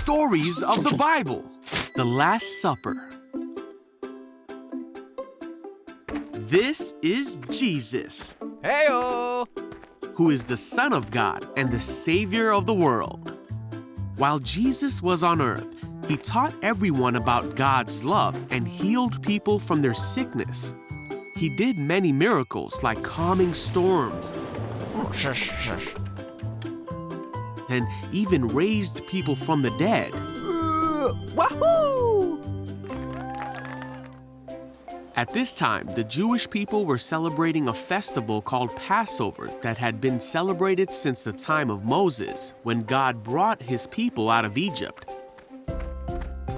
stories of the Bible. The Last Supper. This is Jesus. Hey-o! Who is the Son of God and the Savior of the world. While Jesus was on earth, he taught everyone about God's love and healed people from their sickness. He did many miracles like calming storms and even raised people from the dead. Wahoo! At this time, the Jewish people were celebrating a festival called Passover that had been celebrated since the time of Moses, when God brought his people out of Egypt.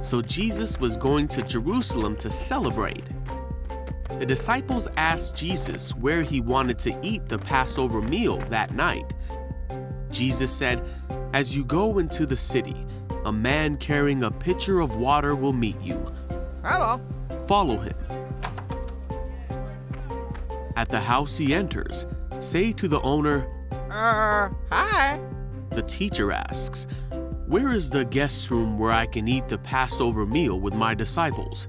So Jesus was going to Jerusalem to celebrate. The disciples asked Jesus where he wanted to eat the Passover meal that night. Jesus said, "As you go into the city, a man carrying a pitcher of water will meet you. Hello. Follow him. At the house he enters, say to the owner, Hi. The teacher asks, where is the guest room where I can eat the Passover meal with my disciples?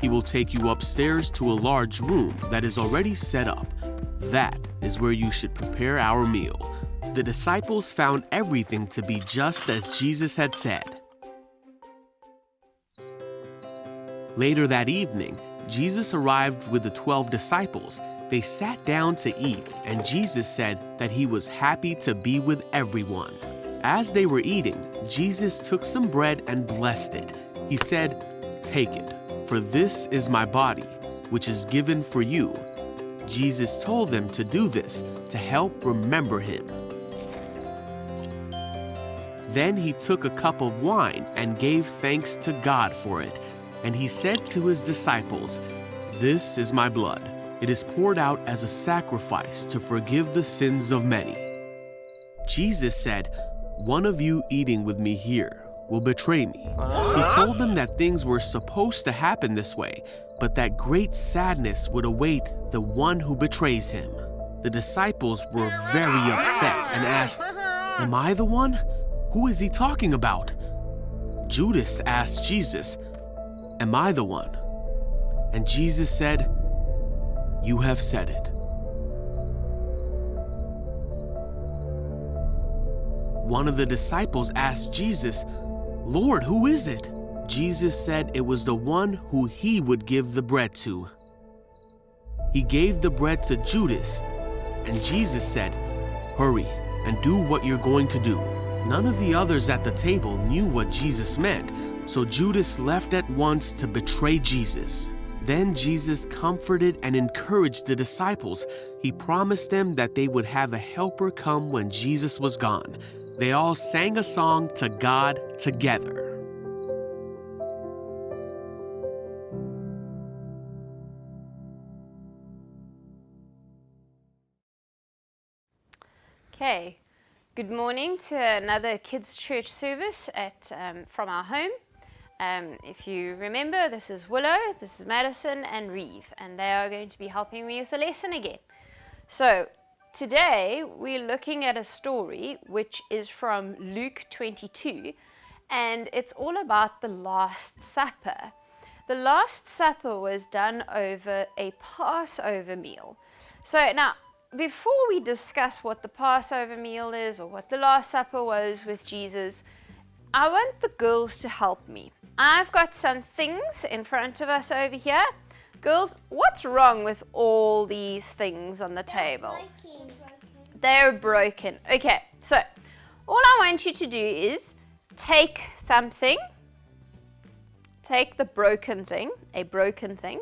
He will take you upstairs to a large room that is already set up. That is where you should prepare our meal. The disciples found everything to be just as Jesus had said. Later that evening, Jesus arrived with the 12 disciples. They sat down to eat, and Jesus said that he was happy to be with everyone. As they were eating, Jesus took some bread and blessed it. He said, "Take it, for this is my body, which is given for you." Jesus told them to do this to help remember him. Then he took a cup of wine and gave thanks to God for it. And he said to his disciples, "This is my blood. It is poured out as a sacrifice to forgive the sins of many." Jesus said, "One of you eating with me here will betray me." He told them that things were supposed to happen this way, but that great sadness would await the one who betrays him. The disciples were very upset and asked, "Am I the one? Who is he talking about?" Judas asked Jesus, "Am I the one?" And Jesus said, "You have said it." One of the disciples asked Jesus, "Lord, who is it?" Jesus said it was the one who he would give the bread to. He gave the bread to Judas, and Jesus said, "Hurry and do what you're going to do." None of the others at the table knew what Jesus meant, so Judas left at once to betray Jesus. Then Jesus comforted and encouraged the disciples. He promised them that they would have a helper come when Jesus was gone. They all sang a song to God together. Okay, good morning to another kids' church service from our home. If you remember, this is Willow, this is Madison and Reeve, and they are going to be helping me with the lesson again. So today we're looking at a story which is from Luke 22, and it's all about the Last Supper. The Last Supper was done over a Passover meal. So now, before we discuss what the Passover meal is or what the Last Supper was with Jesus, I want the girls to help me. I've got some things in front of us over here. Girls, what's wrong with all these things on the table? They're broken. Okay, so all I want you to do is take something. Take the broken thing, a broken thing.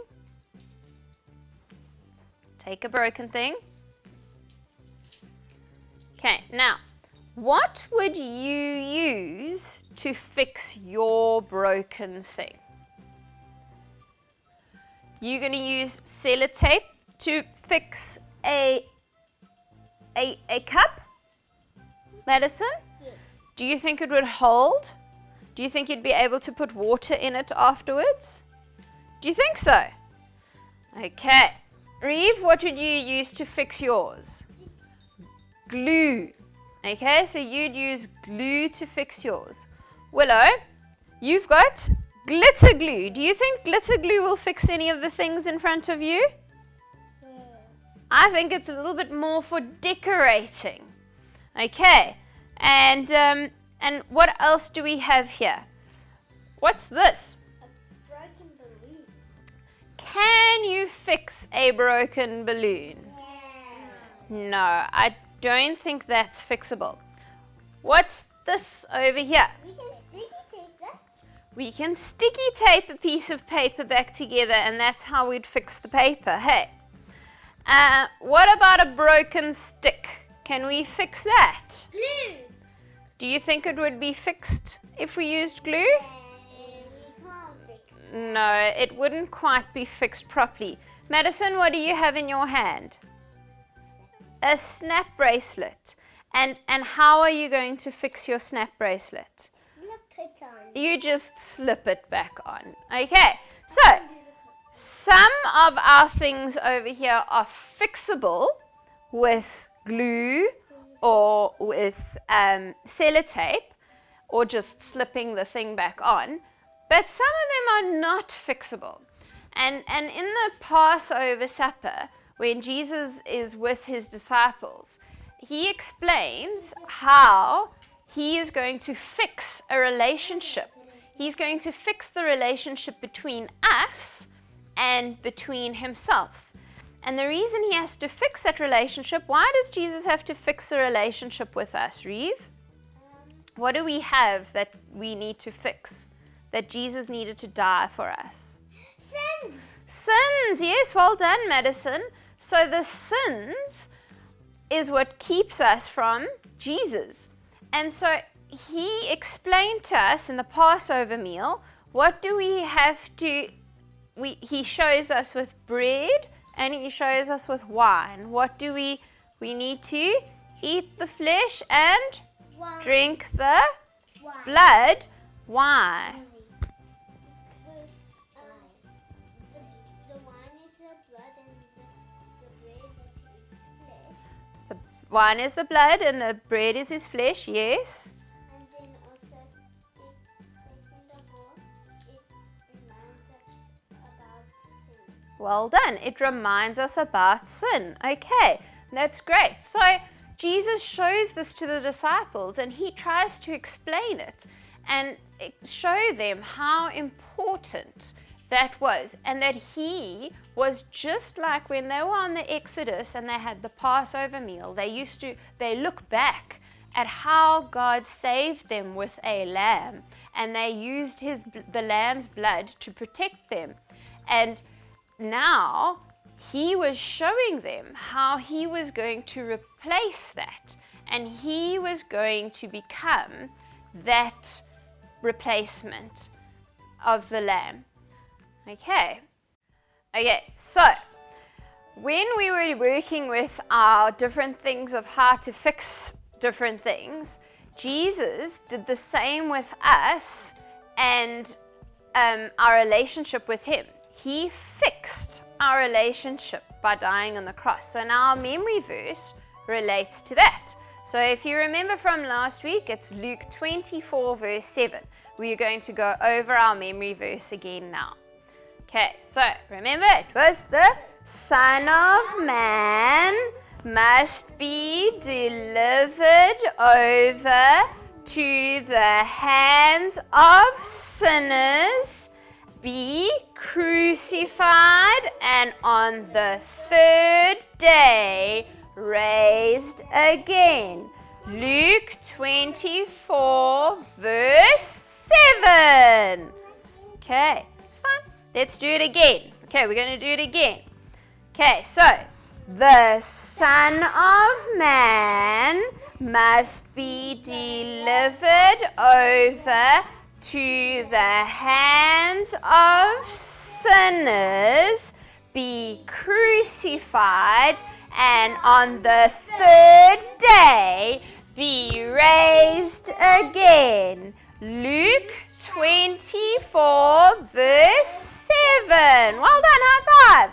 Take a broken thing. Okay, now, what would you use to fix your broken thing? You're going to use sellotape to fix a cup, Madison? Yes. Do you think it would hold? Do you think you'd be able to put water in it afterwards? Do you think so? Okay. Reeve, what would you use to fix yours? Glue. Okay, so you'd use glue to fix yours. Willow, you've got glitter glue. Do you think glitter glue will fix any of the things in front of you? I think it's a little bit more for decorating. Okay, and what else do we have here? What's this? A broken balloon. Can you fix a broken balloon? Yeah. No, I don't think that's fixable. What's this over here? We can sticky tape that. We can sticky tape a piece of paper back together, and that's how we'd fix the paper, hey? What about a broken stick? Can we fix that? Glue. Do you think it would be fixed if we used glue? We can't fix it. No, it wouldn't quite be fixed properly. Madison, what do you have in your hand? A snap bracelet. And how are you going to fix your snap bracelet? Slip it on. You just slip it back on. Okay, so some of our things over here are fixable with glue or with sellotape or just slipping the thing back on, but some of them are not fixable. And in the Passover supper, when Jesus is with his disciples, he explains how he is going to fix a relationship. He's going to fix the relationship between us and between himself. And the reason he has to fix that relationship, why does Jesus have to fix a relationship with us, Reeve? What do we have that we need to fix, that Jesus needed to die for us? Sins. Sins, yes, well done, Madison. So the sins is what keeps us from Jesus. And so he explained to us in the Passover meal, what do we have to, he shows us with bread and he shows us with wine. What do we need to eat the flesh and Wine. drink the Wine. blood. Why? Because the wine is the blood and the bread is his flesh. The wine is the blood and the bread is his flesh, yes. And then also, second of all, it reminds us about sin. Well done. It reminds us about sin. Okay, that's great. So Jesus shows this to the disciples and he tries to explain it and show them how important that was, and that he was just like when they were on the Exodus and they had the Passover meal. They look back at how God saved them with a lamb, and they used the lamb's blood to protect them. And now he was showing them how he was going to replace that, and he was going to become that replacement of the lamb. Okay, so when we were working with our different things of how to fix different things, Jesus did the same with us and our relationship with him. He fixed our relationship by dying on the cross. So now our memory verse relates to that. So if you remember from last week, it's Luke 24 verse 7. We're going to go over our memory verse again now. Okay, so remember, it was the Son of Man must be delivered over to the hands of sinners, be crucified, and on the third day raised again. Luke 24 verse 7. Okay, it's fine. Let's do it again. Okay, we're going to do it again. Okay, so the Son of Man must be delivered over to the hands of sinners, be crucified, and on the third day be raised again. Luke 24 verse 7. Well done, high five.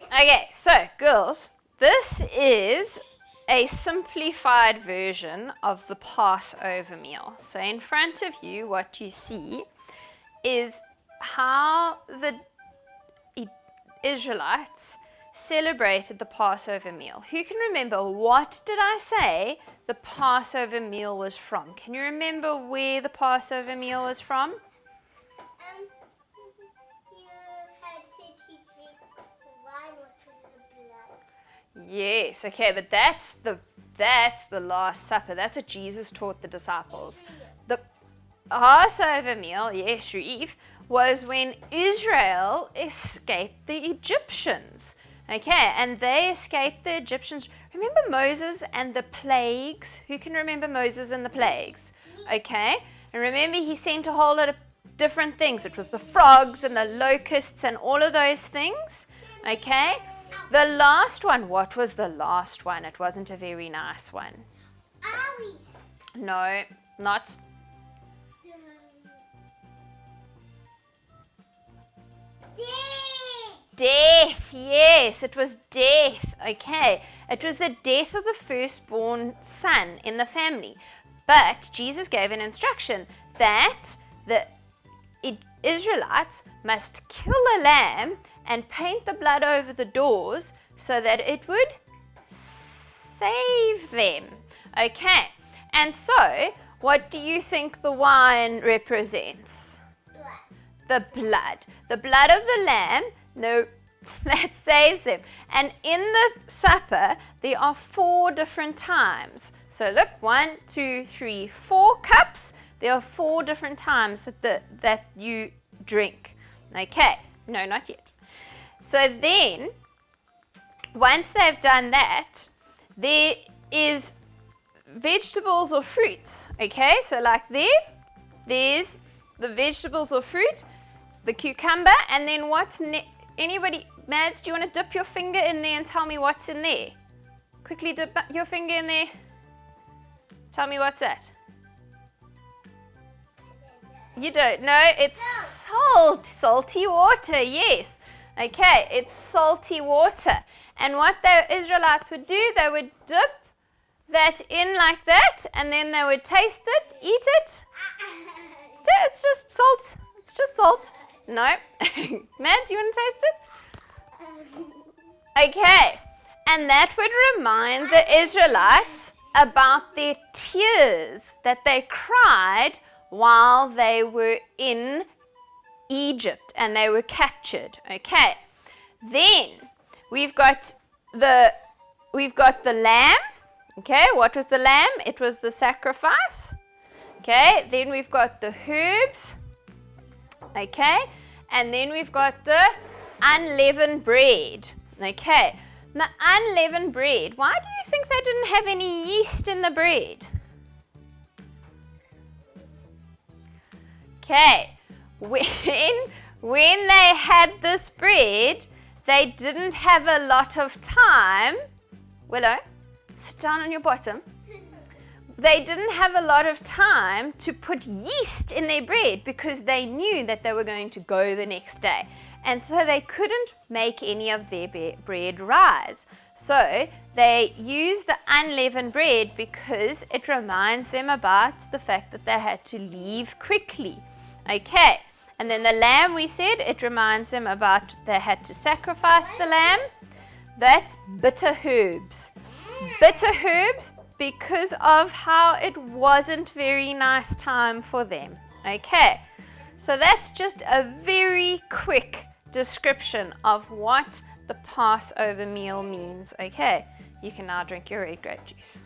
Okay, so girls, This is a simplified version of the Passover meal. So in front of you, what you see is how the Israelites celebrated the Passover meal. Who can remember, what did I say the Passover meal was from? Can you remember where the Passover meal was from? You had to teach me why, what was the blood. Yes, okay, but that's the Last Supper. That's what Jesus taught the disciples. The Passover meal, yes, Reeve, was when Israel escaped the Egyptians. Okay, and they escaped the Egyptians. Remember Moses and the plagues? Who can remember Moses and the plagues? Okay, and remember he sent a whole lot of different things. It was the frogs and the locusts and all of those things. Okay, the last one, what was the last one? It wasn't a very nice one. ALBIS. No, not. Death, yes, it was death. Okay, it was the death of the firstborn son in the family. But Jesus gave an instruction that the Israelites must kill a lamb and paint the blood over the doors so that it would save them. Okay, and so what do you think the wine represents? The blood. The blood of the lamb, no, that saves them. And in the supper, there are 4 different times. So look, 1, 2, 3, 4 cups. There are 4 different times that you drink. Okay, no, not yet. So then, once they've done that, there is vegetables or fruits. Okay, so like there's the vegetables or fruit, the cucumber, and then what's anybody, Mads, do you want to dip your finger in there and tell me what's in there? Quickly dip your finger in there. Tell me what's that. You don't know? It's salt. Salty water, yes. Okay, it's salty water. And what the Israelites would do, they would dip that in like that, and then they would taste it, eat it. It's just salt. It's just salt. No. Mads, you want to taste it? Okay. And that would remind the Israelites about their tears that they cried while they were in Egypt and they were captured. Okay. Then we've got the lamb. Okay, what was the lamb? It was the sacrifice. Okay, then we've got the herbs. Okay, and then we've got the unleavened bread. Okay, the unleavened bread. Why do you think they didn't have any yeast in the bread? Okay, when they had this bread, they didn't have a lot of time. Willow, sit down on your bottom. They didn't have a lot of time to put yeast in their bread because they knew that they were going to go the next day. And so they couldn't make any of their bread rise. So they used the unleavened bread because it reminds them about the fact that they had to leave quickly. Okay, and then the lamb, we said, it reminds them about they had to sacrifice the lamb. That's bitter herbs. Bitter herbs because of how it wasn't very nice time for them. Okay, so that's just a very quick description of what the Passover meal means. Okay, you can now drink your red grape juice.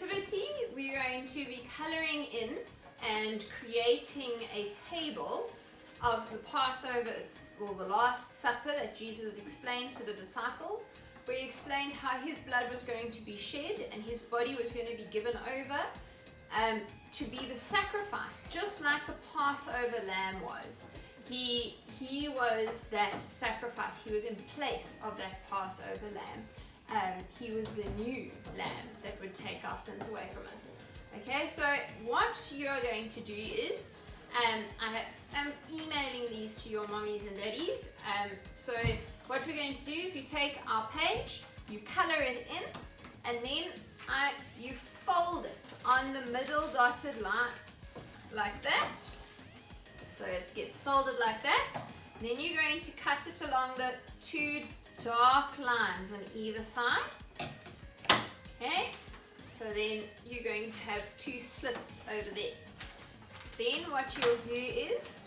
activity, we're going to be colouring in and creating a table of the Passover, or the Last Supper that Jesus explained to the disciples, where he explained how his blood was going to be shed and his body was going to be given over to be the sacrifice, just like the Passover lamb was. He was that sacrifice. He was in place of that Passover lamb. He was the new lamb that would take our sins away from us. Okay, so what you're going to do is, I am emailing these to your mommies and daddies. So what we're going to do is you take our page, you color it in, and then you fold it on the middle dotted line like that. So it gets folded like that. Then you're going to cut it along the two dark lines on either side. Okay, so then you're going to have two slits over there. Then what you'll do is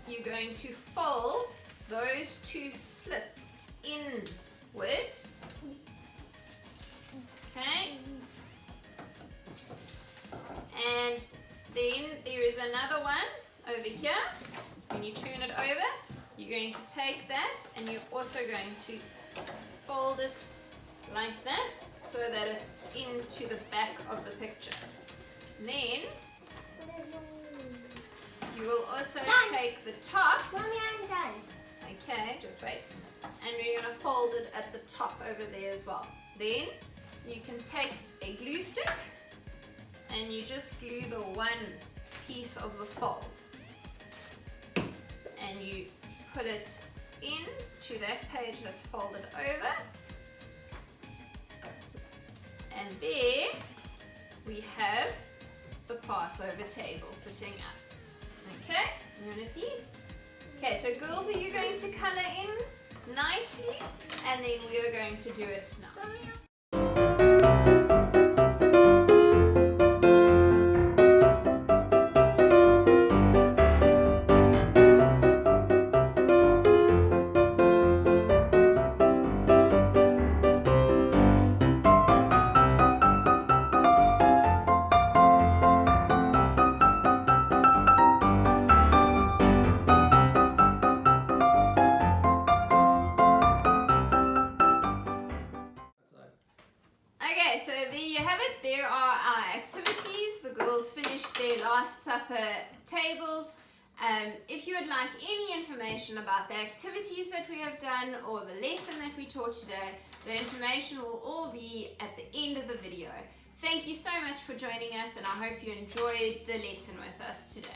you're going to fold those two slits inward. Okay, and then there is another one over here. When you turn it over, you're going to take that and you're also going to fold it like that so that it's into the back of the picture. Then you will also take the top. Mommy, I'm done. Okay, just wait. And we're going to fold it at the top over there as well. Then you can take a glue stick and you just glue the one piece of the fold. And you put it into that page that's folded over. And there we have the Passover table sitting up. Okay, you want to see? Okay, so girls, are you going to color in nicely? And then we are going to do it now. Okay, so there you have it. There are our activities. The girls finished their Last Supper tables. If you would like any information about the activities that we have done or the lesson that we taught today, the information will all be at the end of the video. Thank you so much for joining us, and I hope you enjoyed the lesson with us today.